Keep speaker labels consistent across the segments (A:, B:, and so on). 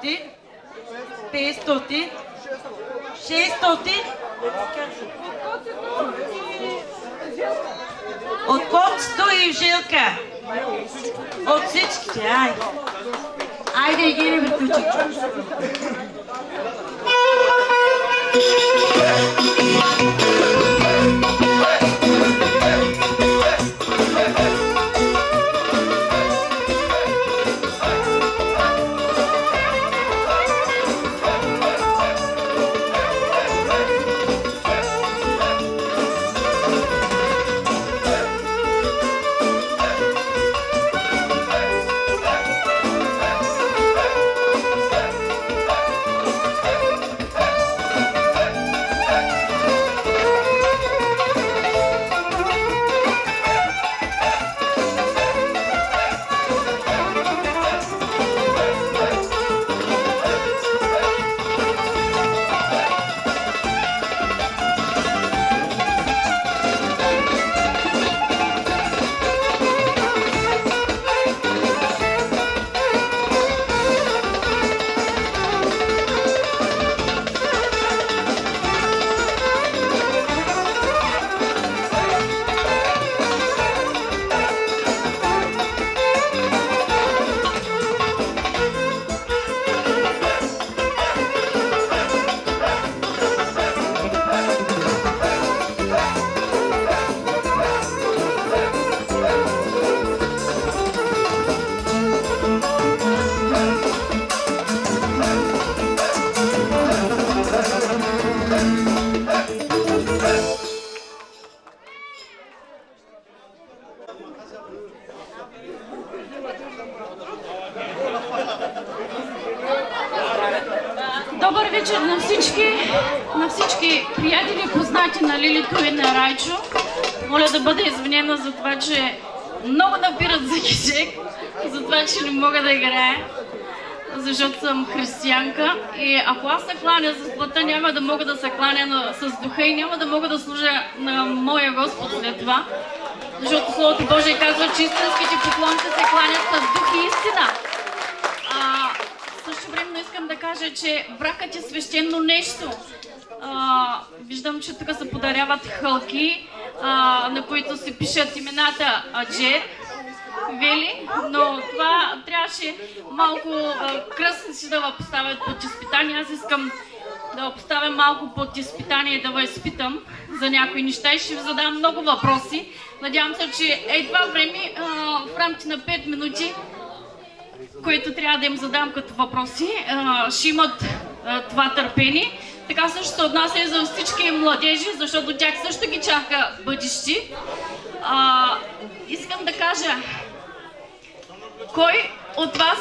A: 400, 500, 600. От Коцето и Жилка. От всичките, айде. Айде, ги не приключи.
B: Добър вечер на всички приятели, познати на Лилито и на Райчо. Моля да бъда извинена за това, че много напират за кишек, за това, че не мога да играя, защото съм християнка. И ако аз се кланя с плътта, няма да мога да се кланя с духа и няма да мога да служа на моя Господ след това. Защото Словото Божие казва, че истинските поклонници се кланят с дух и истина. Също времено искам да кажа, че бракът е свещено нещо. Виждам, че тук се подаряват хълки, на които се пишат имената Аджер, Вели, но това трябваше малко кръстници си да поставят под изпитание. Аз искам да поставя малко под изпитание и да ви изпитам за някои неща и ще ви задам много въпроси. Надявам се, че това време в рамките на 5 минути, което трябва да им задам като въпроси, ще имат това търпение. Така също се отнася и за всички младежи, защото тях също ги чака бъдещи. Искам да кажа, кой от вас,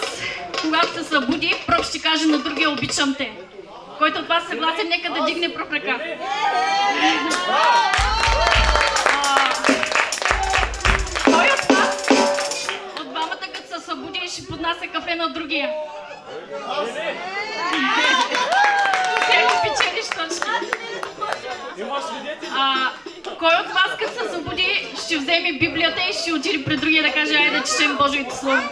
B: когато се събуди, пръв ще каже на другия обичам те? Който от вас съгласен, нека да дигне пръв ръка. Кой от вас, от двамата, като се събуди, ще поднася кафе на другия? Всеки печелиш точно. Кой от вас, като се събуди, ще вземе Библията и ще отиде при другия да каже, айде да четем Божието Слово?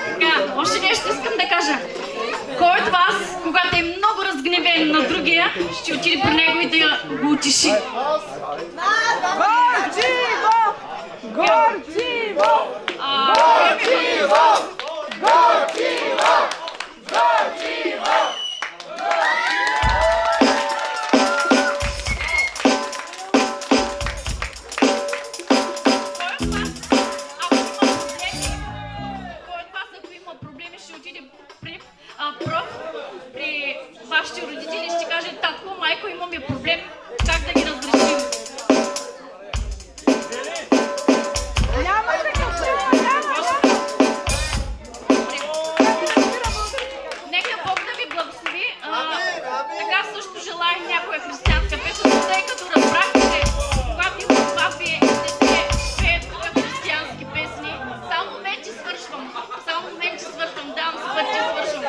B: Така, още нещо искам да кажа. Кой от вас, когато е много разгневен на другия, ще отиде при него и да го утеши?
C: Горчиво! Горчиво! Горчиво! Горчиво! Горчиво!
B: При вашите родители ще каже, татко, майко, имаме проблем, как да ги разрешим?
C: Няма такъв човек, няма!
B: Нека Бог да ви благослови. Така също желая някоя християнска песен, тъй като разбрахте, когато има сватби, се пеят християнски песни. Само моменти свършвам, давам се пъти свършвам.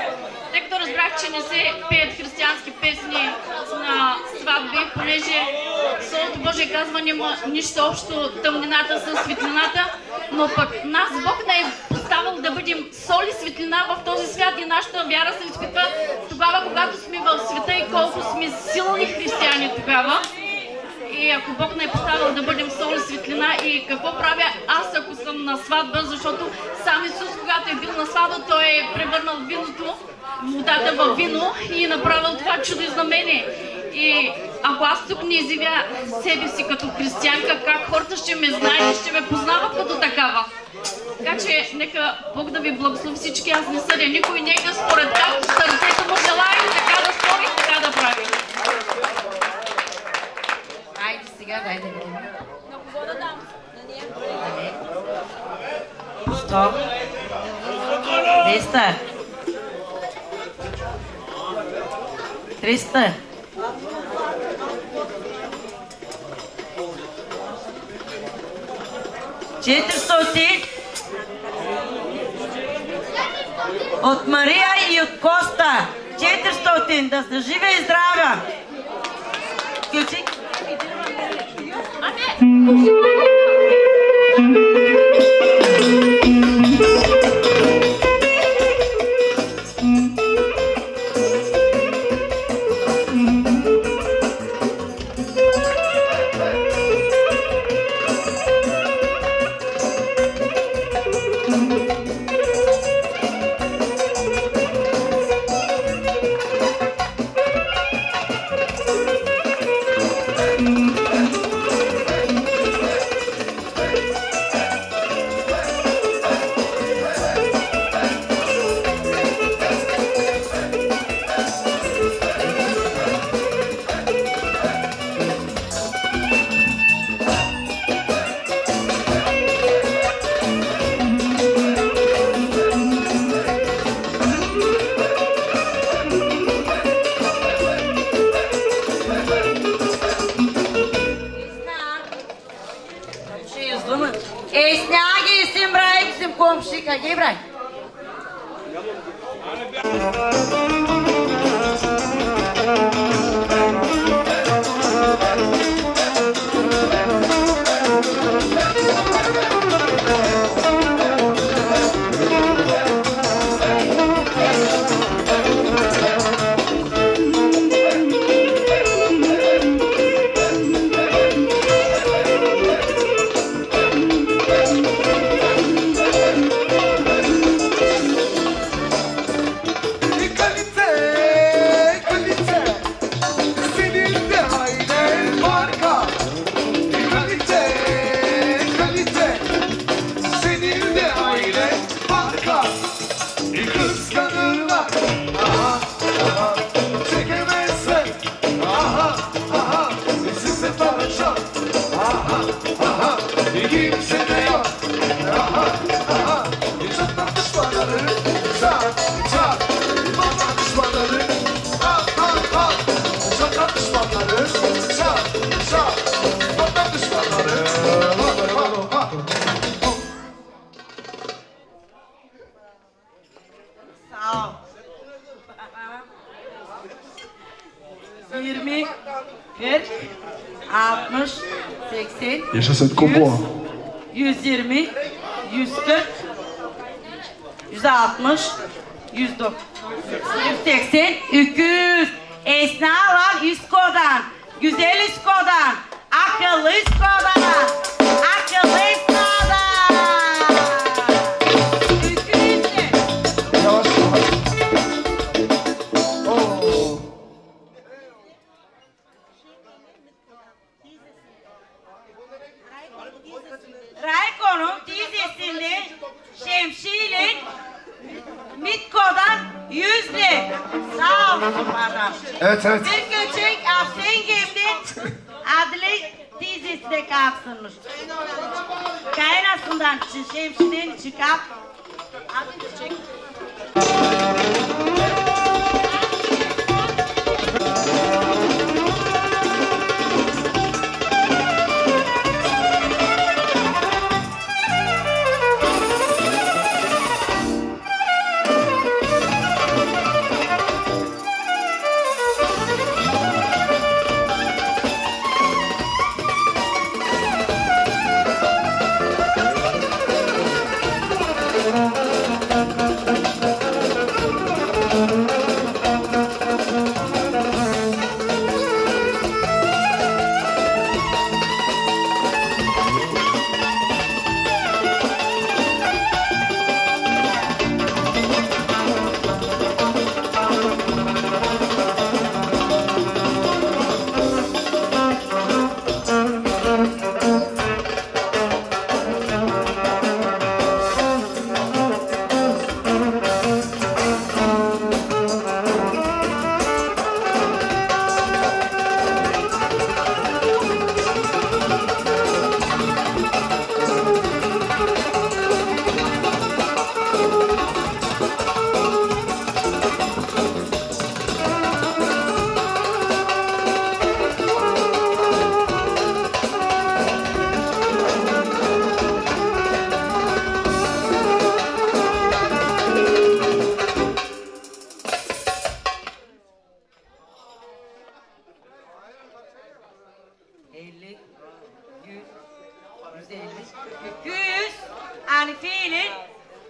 B: Тъй като разбрах, че не се пеят християнски песни на сватби, понеже Словото Божие казва, няма нищо общо тъмнината с светлината, но пък нас Бог не поставя трябвало да бъдем сол и светлина в този свят и нашата вяра се изпитва тогава, когато сме в света и колко сме силни християни тогава. И ако Бог не е поставил да бъдем сол и светлина, и какво правя аз, ако съм на сватба, защото сам Исус, когато е бил на сватба, той е превърнал водата в вино и е направил това чудо и знамение. И ако аз тук не изявя себе си като християнка, как хората ще ме знаят и ще ме познават като такава? Така че нека Бог да ви благослови всички, аз не съдя никой, нека според както сърцето му желая така да стори, така да прави.
A: Айде сега, дай да видим.
C: На кого да дам? На нея?
A: 100. 200. 300. 400. От Мария и от Коста. 400. Да са живе и здравя. Включи.
D: Yaşasın Kubo.
A: 120, 140, 160, 190, 180, 200. Esna var İsko'dan, güzel İsko'dan, akıllı İsko'dan, akıllı İsko'dan. 200.
D: Yavaş yavaş.
A: Raykon'un dizisinde Şemşi'nin Mitko'dan 100'lü. Sağ olsun bana.
D: Evet evet.
A: Bir küçük Afşengem'den adlı dizisinde kalsınmış. Kaynasından Şemşi'nin çıkıp adı küçük.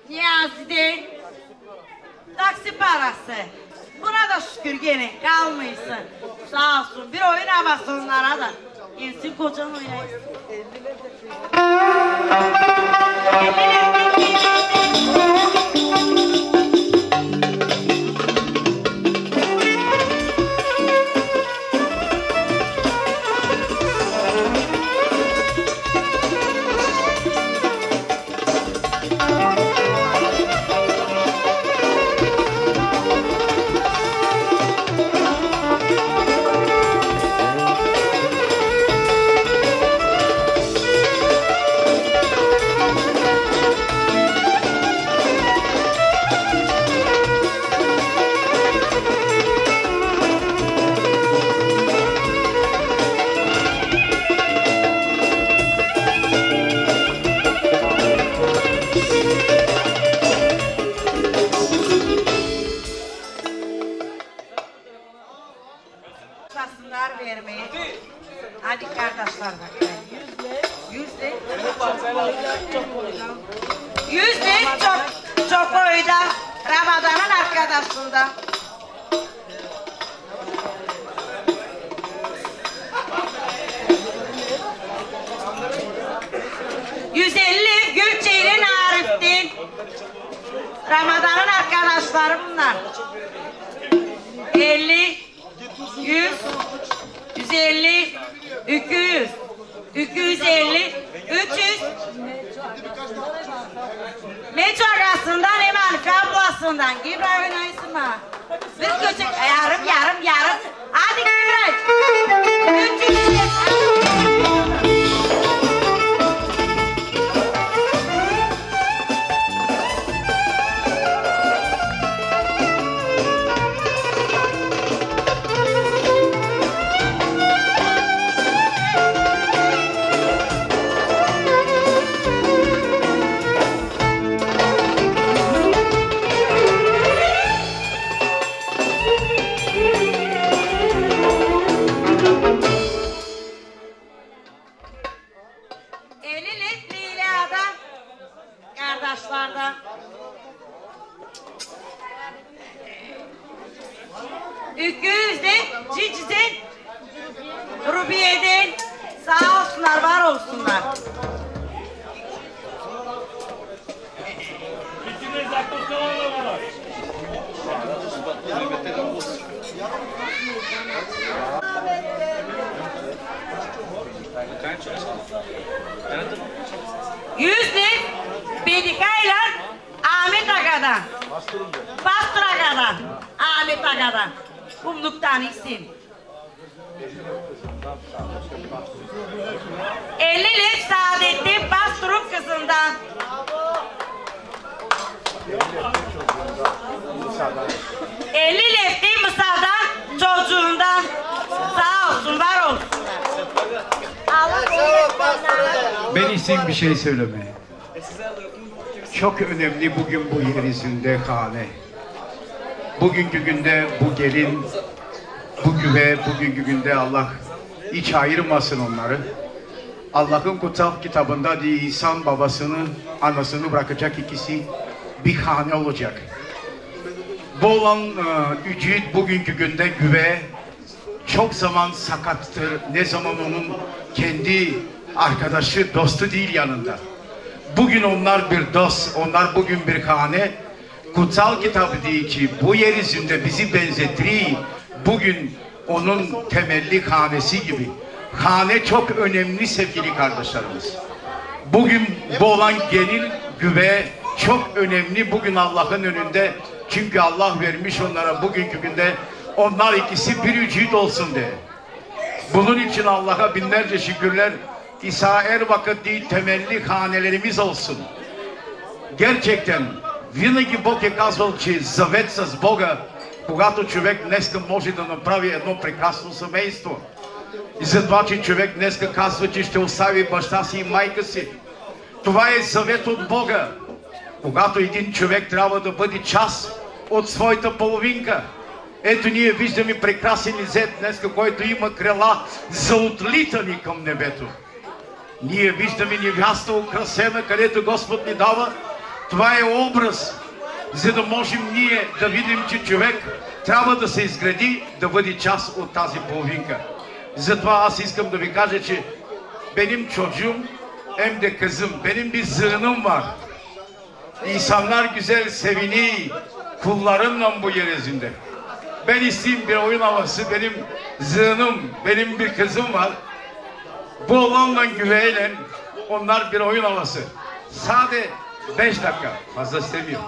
A: Niyazi'den taksi parası. Buna da şükür gene kalmışsın. Sağ olsun bir oyun havası onlara da. Yensin kocan oynayın. Hadi kardeşler bak. Yüzde çok oyda Ramazan'ın arkadaşında. %50 Gülçehir'in Arif'tin. Ramazan'ın arkadaşları bunlar. 50, 100, 150, 200, 250, 300. Meç arasından hemen kablasından Gibray oynaysın ha. Bir küçük yarım. Hadi Gibray. 300. Kardeşlerden Üküz'den, Cic'den, Rubiye'den sağ olsunlar, var olsunlar. Yüzden Bedikaylar Ahmet Aga'dan, Pastor Aga'dan, Ahmet Aga'dan, Kumluk'tan isim. 50 lef Saadettin Pastor'un kızından. 50 lefti Musa'dan çocuğundan. Sağ olsun, var olsun.
E: Ben isim bir şey söylemeye. Çok önemli bugün bu yeryüzünde hane. Bugünkü günde bu gelin, bu güve, bugünkü günde Allah hiç ayırmasın onları. Allah'ın kutsal kitabında diye insan babasını, anasını bırakacak ikisi bir hane olacak. Bu olan ücret bugünkü günde güve çok zaman sakattır. Ne zaman onun kendi arkadaşı, dostu değil yanında. Bugün onlar bir dost, onlar bugün bir hane. Kutsal kitap diyor ki bu yeryüzünde bizi benzettiği bugün onun temelli hanesi gibi. Hane çok önemli sevgili kardeşlerimiz. Bugün bu olan gelin güve çok önemli bugün Allah'ın önünde. Çünkü Allah vermiş onlara bugünkü günde onlar ikisi bir ücret olsun diye. Bunun için Allah'a binlerce şükürler. İsa vakit değil temelli hanelerimiz olsun. Gerçekten винаги Бог е казвал, че завет с Бога, когато човек днеска може да направи едно прекрасно семейство. И затова, че човек днеска казва, че ще остави баща си и майка си. Това е завет от Бога. Когато един човек трябва да бъде част от своята половинка. Ето ние виждаме прекрасен изет днеска, който има крила за отлитане към небето. Ние виждаме невяста украсена, където Господ ни дава Това е образ, за да можем ние да видим, че човек трябва да се изгради, да бъде част от тази половинка. Затова аз искам да ви кажа, че benim çocuğum hem de kızım, benim bir zığınım var. İnsanlar güzel, sevini, kullarımla bu yeryüzünde. Ben isteyeyim bir oyun havası, benim zığınım, benim bir kızım var. Bu olanla güveyle onlar bir oyun havası. Sade 5 dakika, fazla istemiyorum.